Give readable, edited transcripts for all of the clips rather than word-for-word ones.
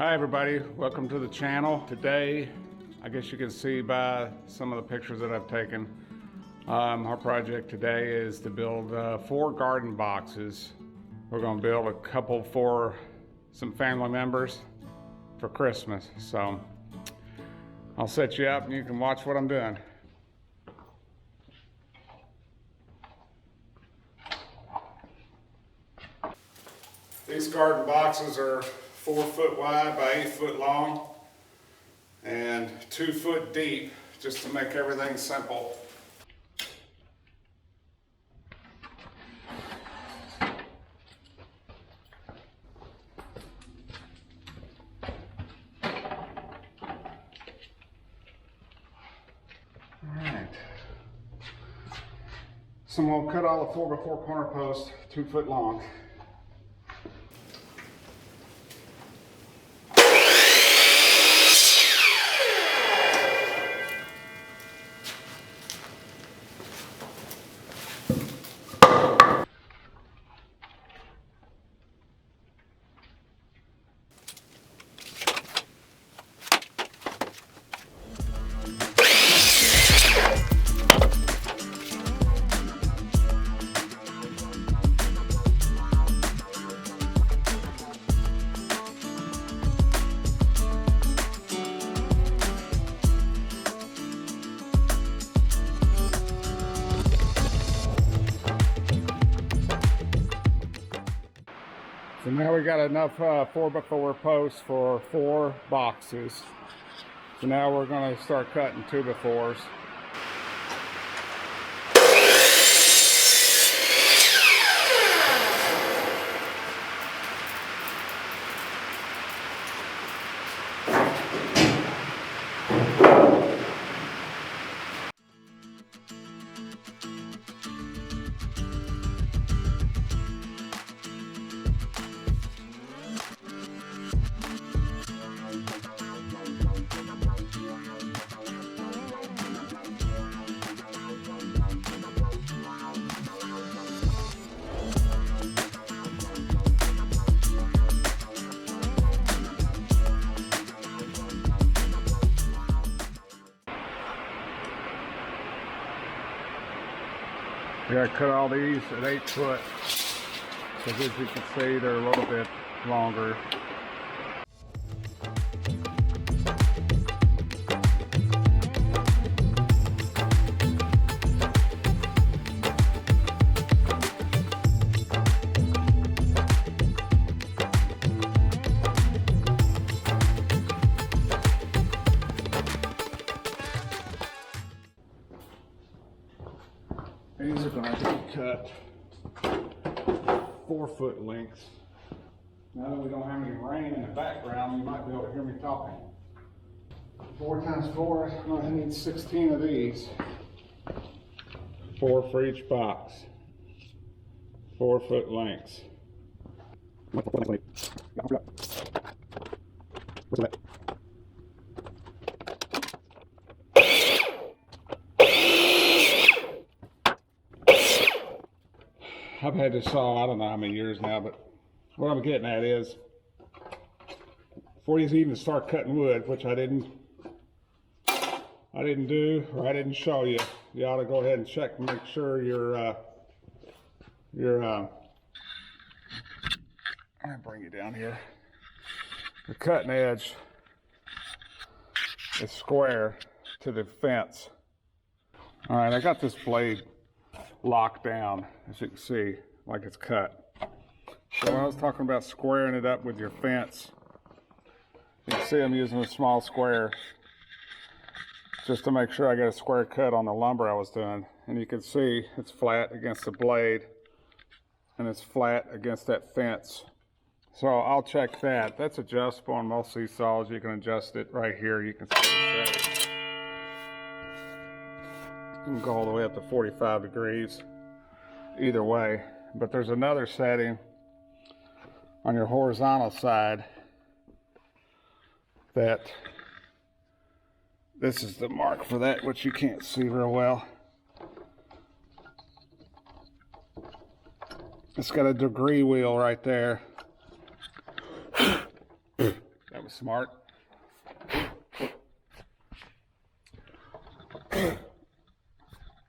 Hi everybody, welcome to the channel. Today, I guess you can see by some of the pictures that I've taken, our project today is to build 4 garden boxes. We're going to build a couple for some family members for Christmas. So I'll set you up and you can watch what I'm doing. These garden boxes are 4 foot wide by 8 foot long and 2 foot deep, just to make everything simple. Alright. So I'm going to cut all the 4x4 corner posts 2 foot long. So now we got enough 4x4 posts for 4 boxes. So now we're going to start cutting 2x4s. We gotta cut all these at 8 foot. So as you can see, they're a little bit longer. These are going to be cut 4 foot lengths. Now that we don't have any rain in the background, you might be able to hear me talking. 4 times 4, I need 16 of these. 4 for each box. 4 foot lengths. I've had this saw, I don't know how many years now, but what I'm getting at is, before you even start cutting wood, which I didn't do, or I didn't show you, you ought to go ahead and check and make sure let me bring you down here. The cutting edge is square to the fence. All right, I got this blade locked down, as you can see, like it's cut. So when I was talking about squaring it up with your fence, you can see I'm using a small square just to make sure I get a square cut on the lumber I was doing. And you can see it's flat against the blade and it's flat against that fence. So I'll check that. That's adjustable on most of these saws. You can adjust it right here. You can see the setting. You can go all the way up to 45 degrees either way, but there's another setting on your horizontal side that this is the mark for that, which you can't see real well. It's got a degree wheel right there. That was smart.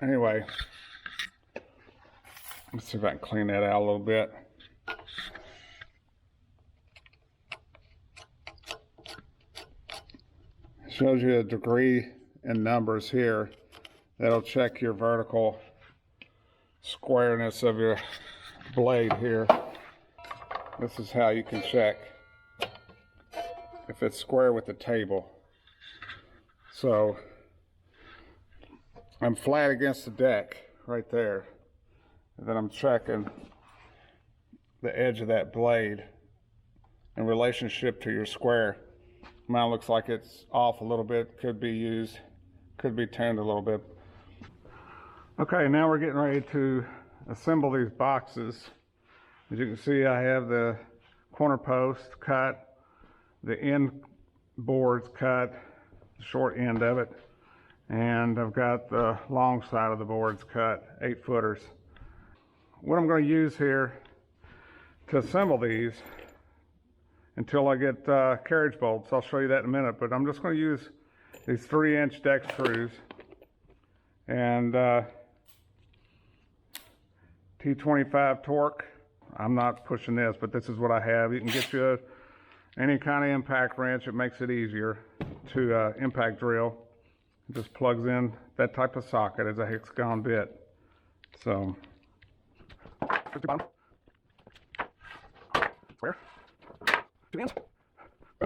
Anyway, let's see if I can clean that out a little bit. Shows you a degree in numbers here. That'll check your vertical squareness of your blade here. This is how you can check if it's square with the table. So I'm flat against the deck right there, and then I'm checking the edge of that blade in relationship to your square. Mine looks like it's off a little bit, could be used, could be turned a little bit. Okay, now we're getting ready to assemble these boxes. As you can see, I have the corner post cut, the end boards cut, the short end of it, and I've got the long side of the boards cut, 8-footers. What I'm going to use here to assemble these until I get carriage bolts, I'll show you that in a minute, but I'm just going to use these 3-inch deck screws and T25 torque. I'm not pushing this, but this is what I have. You can get you any kind of impact wrench. It makes it easier to impact drill. It just plugs in that type of socket as a hexagon bit. So, here's the bottom. Square. 2 ends. It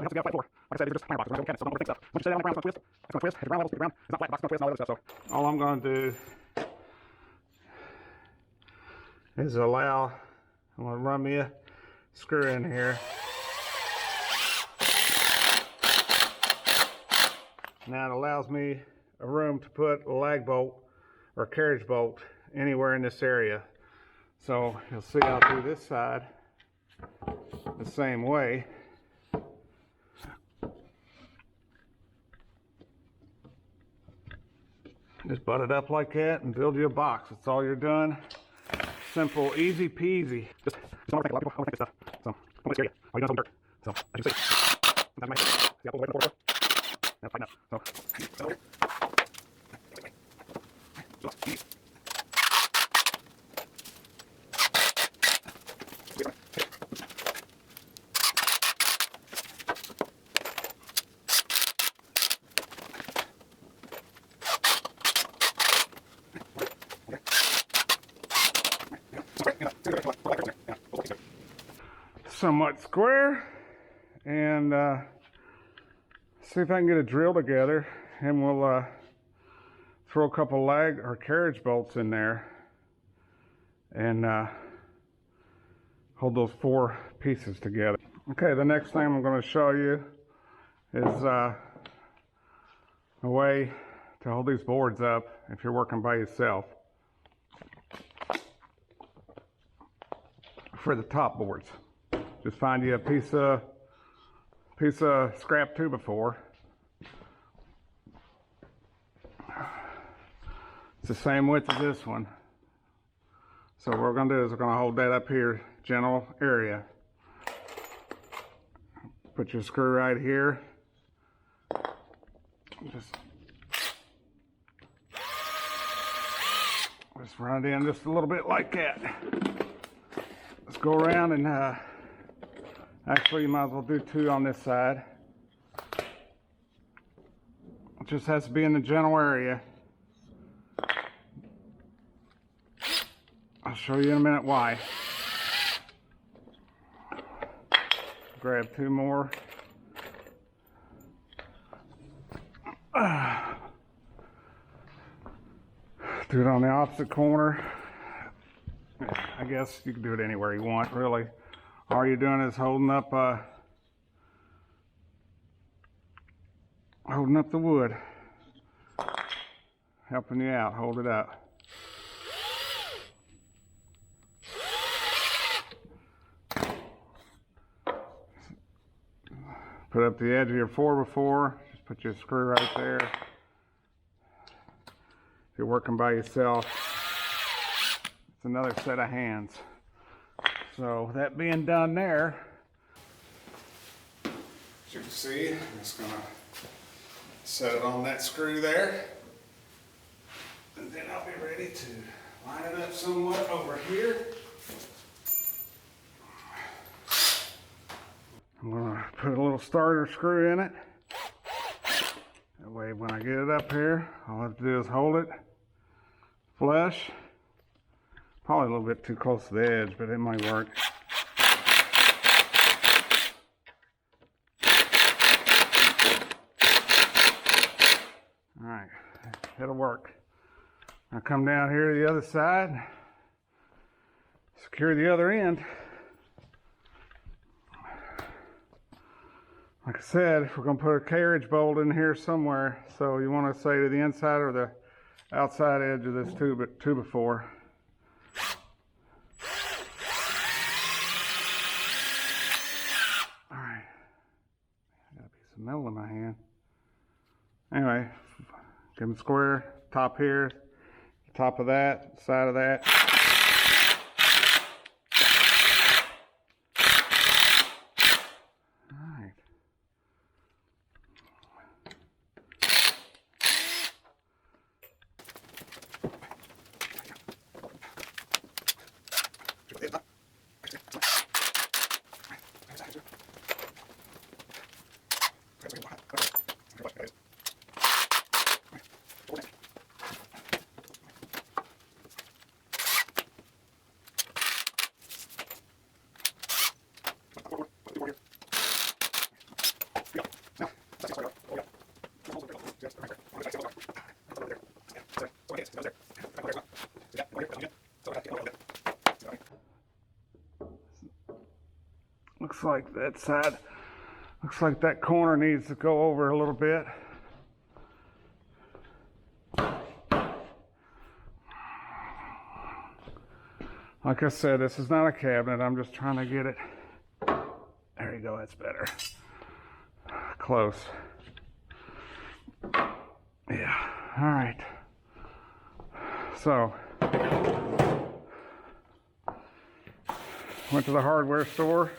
has to be outside floor. Like I said, these are just planter boxes. We're going to so don't overthink stuff. Once you set it on the ground, it's going to twist. It's going to twist. Hit the ground level, hit the ground. It's not flat box, it's going to twist and all that other stuff. So, all I'm going to do is allow, I'm going to run me a screw in here. Now it allows me a room to put a lag bolt or carriage bolt anywhere in this area. So you'll see I'll do this side the same way. Just butt it up like that and build you a box. That's all you're doing. Simple, easy peasy. Just don't overthink. A lot of people overthink this stuff. So don't scare you. All you're doing is holding dirt. So as you see, sometimes my see I pull the way from the floor. Now tighten up. So over here. Somewhat square, and see if I can get a drill together, and we'll throw a couple lag or carriage bolts in there and hold those 4 pieces together. Okay, the next thing I'm going to show you is a way to hold these boards up if you're working by yourself. For the top boards, just find you a piece of scrap 2x4. It's the same width as this one. So what we're going to do is we're going to hold that up here, general area. Put your screw right here. Just run it in just a little bit like that. Let's go around and actually you might as well do 2 on this side. It just has to be in the general area. I'll show you in a minute why. Grab 2 more. Do it on the opposite corner. I guess you can do it anywhere you want, really. All you're doing is holding up the wood, helping you out. Hold it up. Put up the edge of your 4x4. Just put your screw right there. If you're working by yourself, it's another set of hands. So that being done there, As you can see, I'm just gonna set it on that screw there. And then I'll be ready to line it up somewhat over here. I'm gonna put a little starter screw in it. That way when I get it up here, all I have to do is hold it flush. Probably a little bit too close to the edge, but it might work. All right, it'll work. I'll come down here to the other side, secure the other end. Like I said, we're going to put a carriage bolt in here somewhere. So you want to say to the inside or the outside edge of this 2x4. All right. I got a piece of metal in my hand. Anyway, give them square, top here, top of that, side of that. Looks like that side, looks like that corner needs to go over a little bit. Like I said, this is not a cabinet. I'm just trying to get it. There you go, that's better. Close. Yeah, all right. So, went to the hardware store.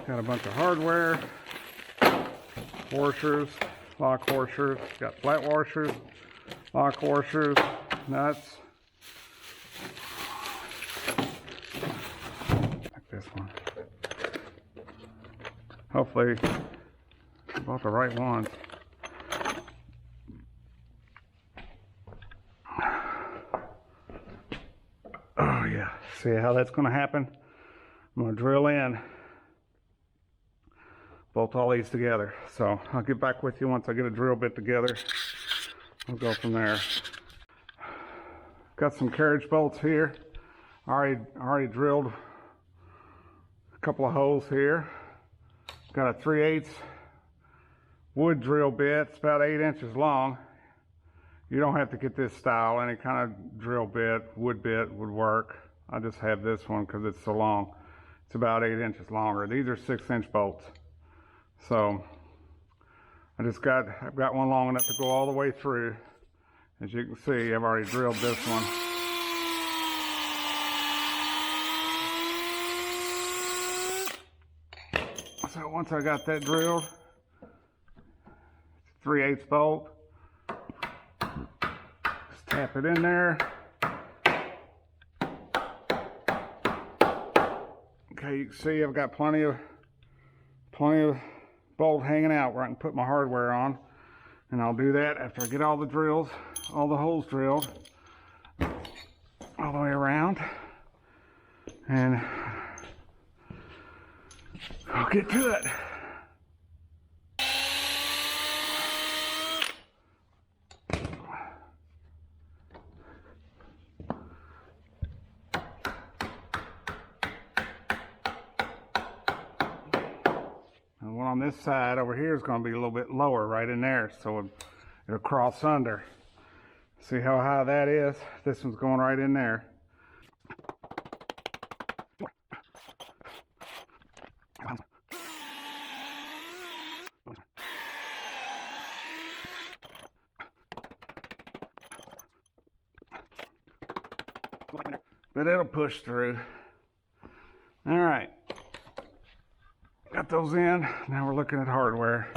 Got a bunch of hardware, washers, lock washers, got flat washers, lock washers, nuts. Like this one. Hopefully, I bought the right ones. Oh yeah, see how that's gonna happen? I'm gonna drill in, bolt all these together. So I'll get back with you once I get a drill bit together. We'll go from there. Got some carriage bolts here. Already drilled a couple of holes here. Got a 3/8 wood drill bit. It's about 8 inches long. You don't have to get this style. Any kind of drill bit, wood bit would work. I just have this one because it's so long. It's about 8 inches longer. These are 6-inch bolts. So I've got one long enough to go all the way through. As you can see, I've already drilled this one. So once I got that drilled, 3/8 bolt. Just tap it in there. Okay, you can see I've got plenty of bolt hanging out where I can put my hardware on. And I'll do that after I get all the holes drilled all the way around. And I'll get to it. And one on this side over here is going to be a little bit lower right in there, so it'll cross under. See how high that is? This one's going right in there. But it'll push through. All right. Got those in. Now we're looking at hardware.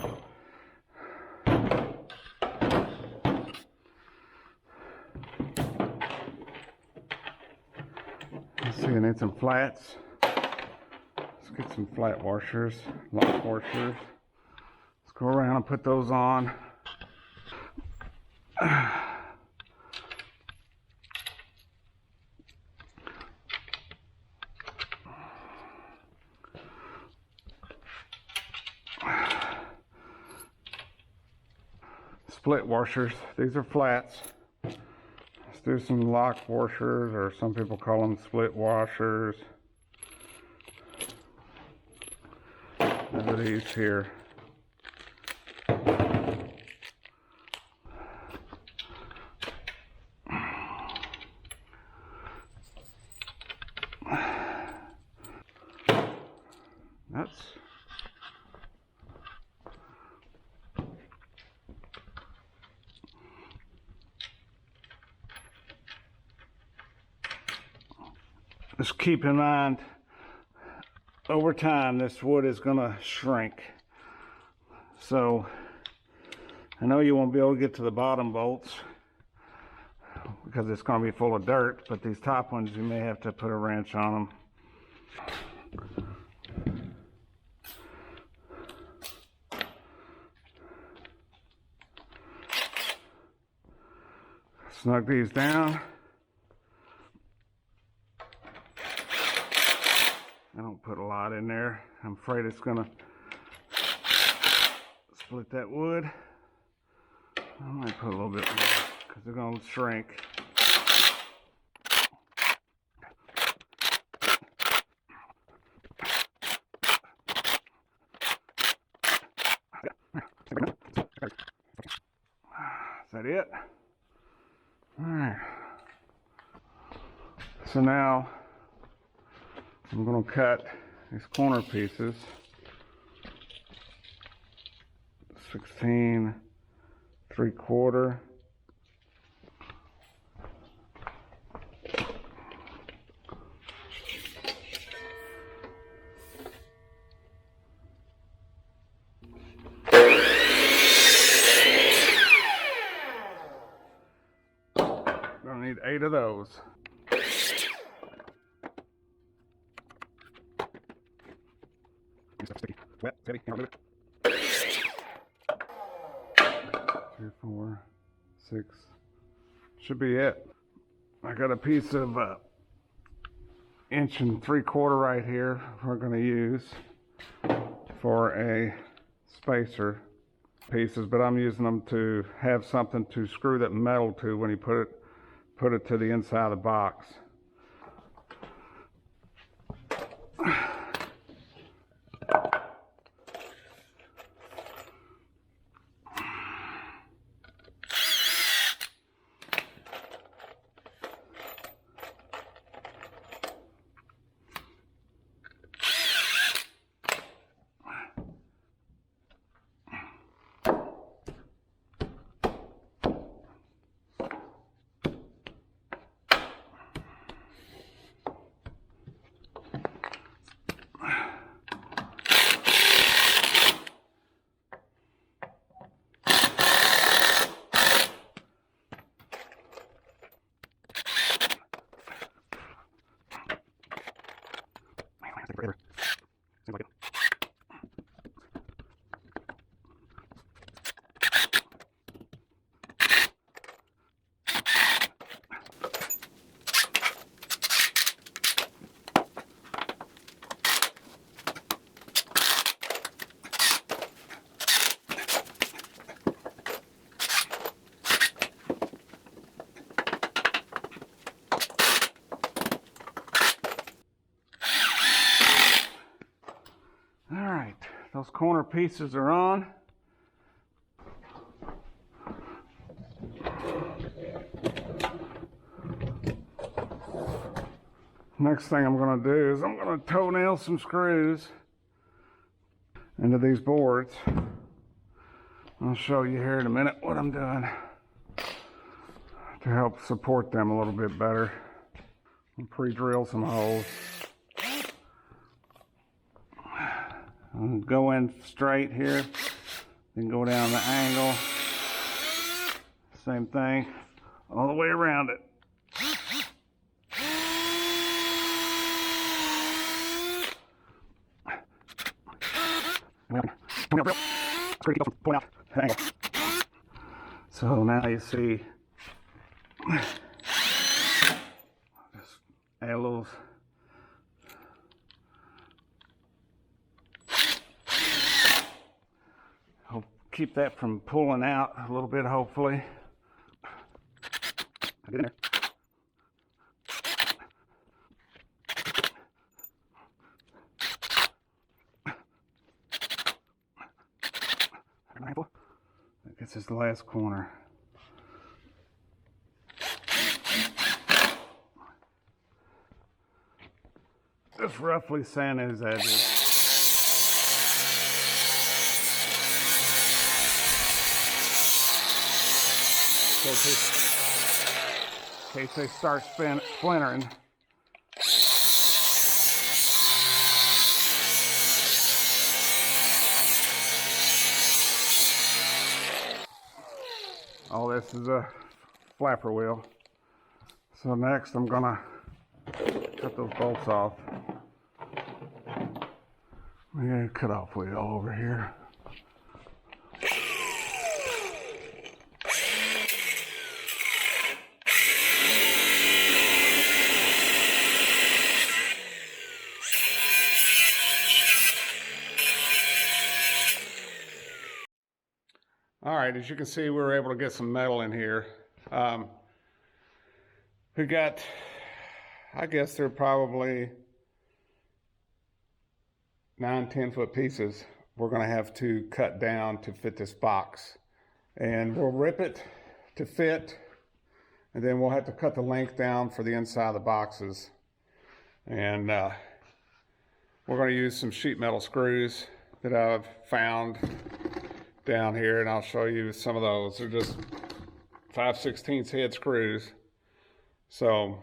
Let's see, I need some flats. Let's get some flat washers, lock washers. Let's go around and put those on. Split washers, these are flats. Let's do some lock washers, or some people call them split washers. These are these here. Just keep in mind, over time, this wood is going to shrink. So, I know you won't be able to get to the bottom bolts because it's going to be full of dirt, but these top ones, you may have to put a wrench on them. Snug these down. I don't put a lot in there. I'm afraid it's gonna split that wood. I might put a little bit more because they're gonna shrink. Is that it? All right. So now I'm going to cut these corner pieces, 16 3/4. Gonna need 8 of those. Wet, steady, can't move it. 3, 4, 6. Should be it. I got a piece of 1 3/4 right here we're going to use for a spacer pieces, but I'm using them to have something to screw that metal to when you put it to the inside of the box. Forever. Seems like it. Those corner pieces are on. Next thing I'm going to do is I'm going to toenail some screws into these boards. I'll show you here in a minute what I'm doing to help support them a little bit better. I'll pre-drill some holes. Go in straight here, then go down the angle. Same thing, all the way around it. So now you see, just add a little. Keep that from pulling out a little bit, hopefully. Get in there. I guess it's the last corner. Just roughly sand his edges. In case they start splintering. Oh, this is a flapper wheel. So next I'm gonna cut those bolts off. We got a cut-off wheel over here. All right, as you can see, we were able to get some metal in here. We got, I guess they're probably 9-10 foot pieces we're gonna have to cut down to fit this box. And we'll rip it to fit, and then we'll have to cut the length down for the inside of the boxes. And we're gonna use some sheet metal screws that I've found down here, and I'll show you some of those. They're just 5/16 head screws. So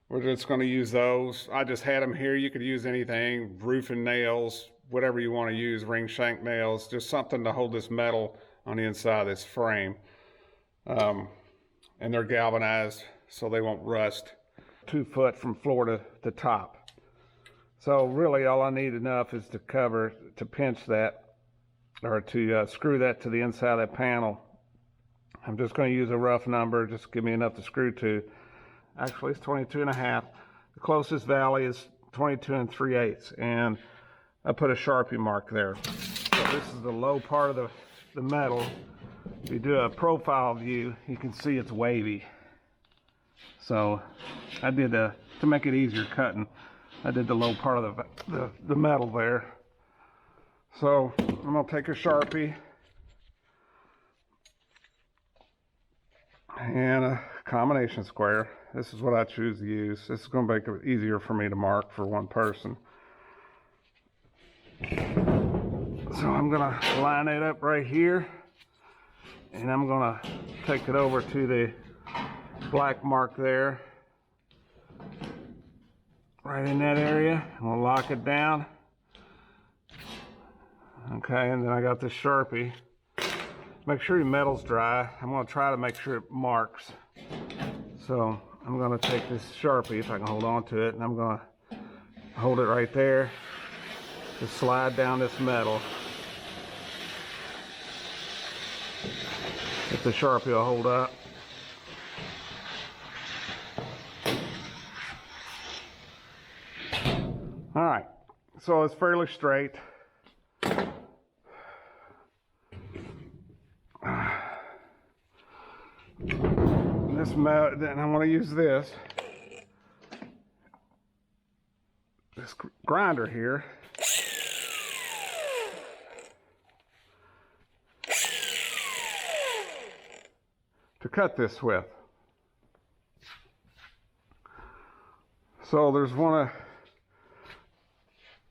we're just going to use those. I just had them here. You could use anything, roofing nails, whatever you want to use, ring shank nails, just something to hold this metal on the inside of this frame. And they're galvanized so they won't rust. 2 foot from floor to top. So really all I need enough is to pinch that, or to screw that to the inside of that panel. I'm just going to use a rough number, just give me enough to screw to. Actually, it's 22.5. The closest valley is 22 3/8, and I put a Sharpie mark there. So this is the low part of the metal. If you do a profile view, you can see it's wavy. So I did, to make it easier cutting, I did the low part of the metal there. So I'm gonna take a Sharpie and a combination square. This is what I choose to use. This is gonna make it easier for me to mark for one person. So I'm gonna line it up right here, and I'm gonna take it over to the black mark there, right in that area. I'm gonna lock it down. Okay, and then I got this Sharpie. Make sure your metal's dry. I'm gonna try to make sure it marks. So I'm gonna take this Sharpie, if I can hold on to it, and I'm gonna hold it right there. Just slide down this metal. If the Sharpie will hold up. All right, so it's fairly straight. Then I'm going to use this grinder here to cut this with. So there's one.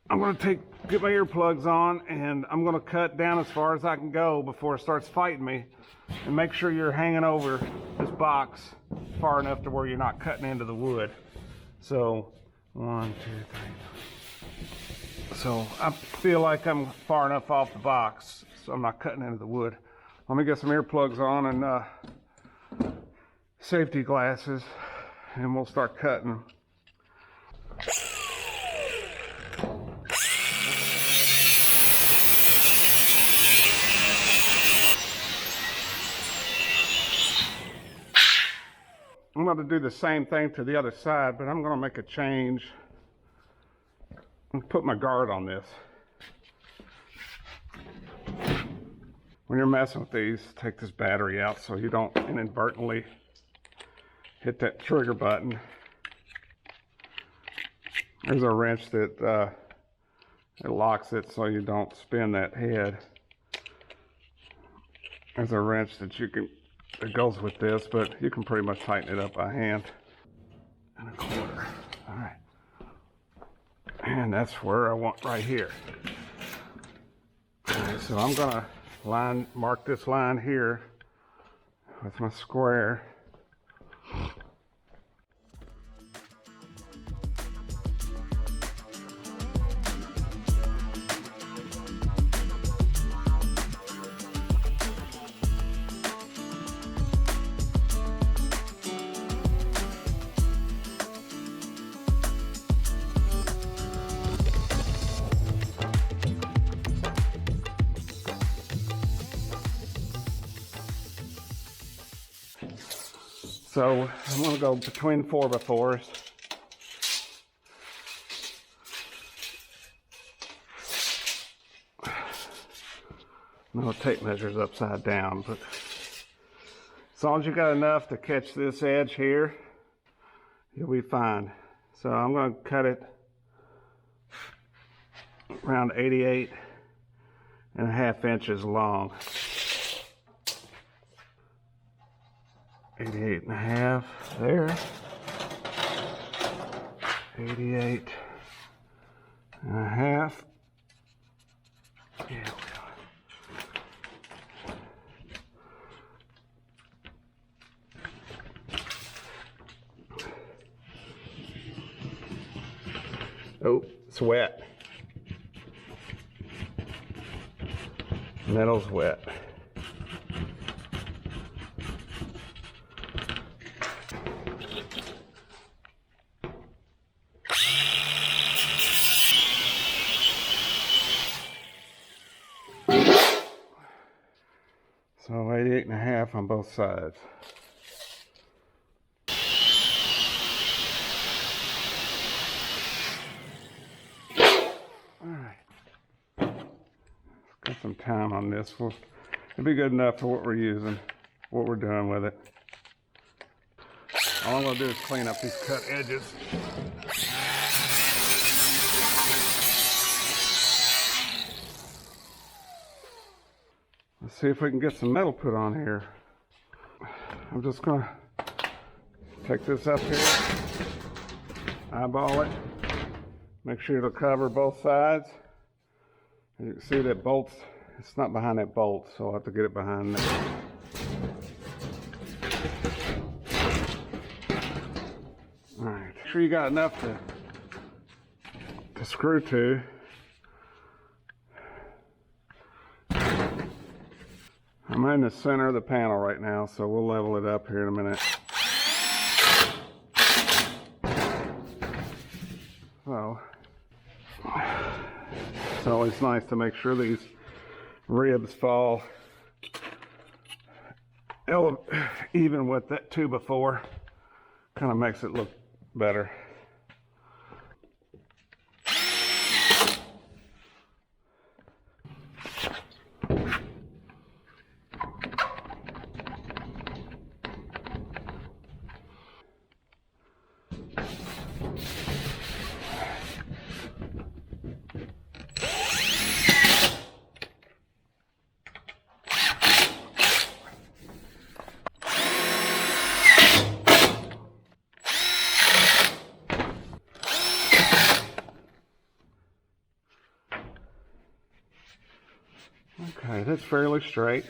I'm going to get my earplugs on, and I'm going to cut down as far as I can go before it starts fighting me. And make sure you're hanging over this box far enough to where you're not cutting into the wood. So 1, 2, 3. So I feel like I'm far enough off the box, so I'm not cutting into the wood. Let me get some earplugs on and safety glasses, and we'll start cutting. I'm going to do the same thing to the other side, but I'm going to make a change and put my guard on this. When you're messing with these, take this battery out so you don't inadvertently hit that trigger button. There's a wrench that it locks it so you don't spin that head. There's a wrench that goes with this, but you can pretty much tighten it up by hand. And a quarter. All right. And that's where I want right here. All right, so I'm gonna mark this line here with my square. So I'm going to go between 4x4s. No tape measure's upside down, but as long as you got enough to catch this edge here, you'll be fine. So I'm going to cut it around 88.5 inches long. 88.5 there. 88.5. Yeah, oh, it's wet. Metal's wet. So 88.5 on both sides. All right. Got some time on this. It'll be good enough for what we're using, what we're doing with it. All I'm gonna do is clean up these cut edges. Let's see if we can get some metal put on here. I'm just gonna take this up here, eyeball it, make sure it'll cover both sides. And you can see that bolt's, it's not behind that bolt, so I'll have to get it behind that. All right, make sure you got enough to screw to. I'm in the center of the panel right now, so we'll level it up here in a minute. It's always nice to make sure these ribs fall even with that 2x4. Kind of makes it look better. Okay, that's fairly straight.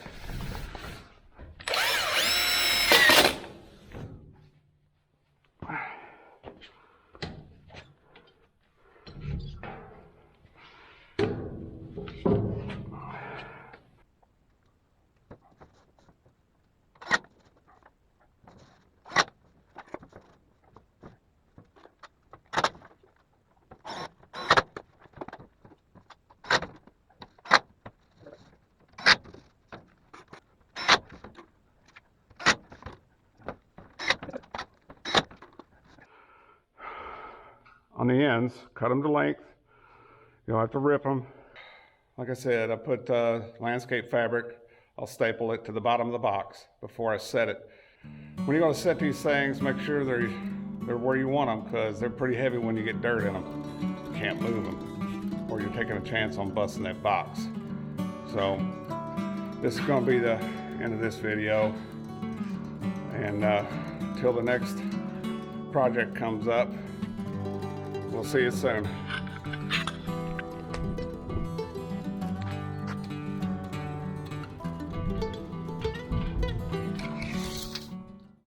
on the ends, cut them to length. You don't have to rip them. Like I said, I put landscape fabric. I'll staple it to the bottom of the box before I set it. When you're going to set these things, make sure they're where you want them, because they're pretty heavy when you get dirt in them. You can't move them, or you're taking a chance on busting that box. So this is going to be the end of this video, and till the next project comes up, we'll see you soon.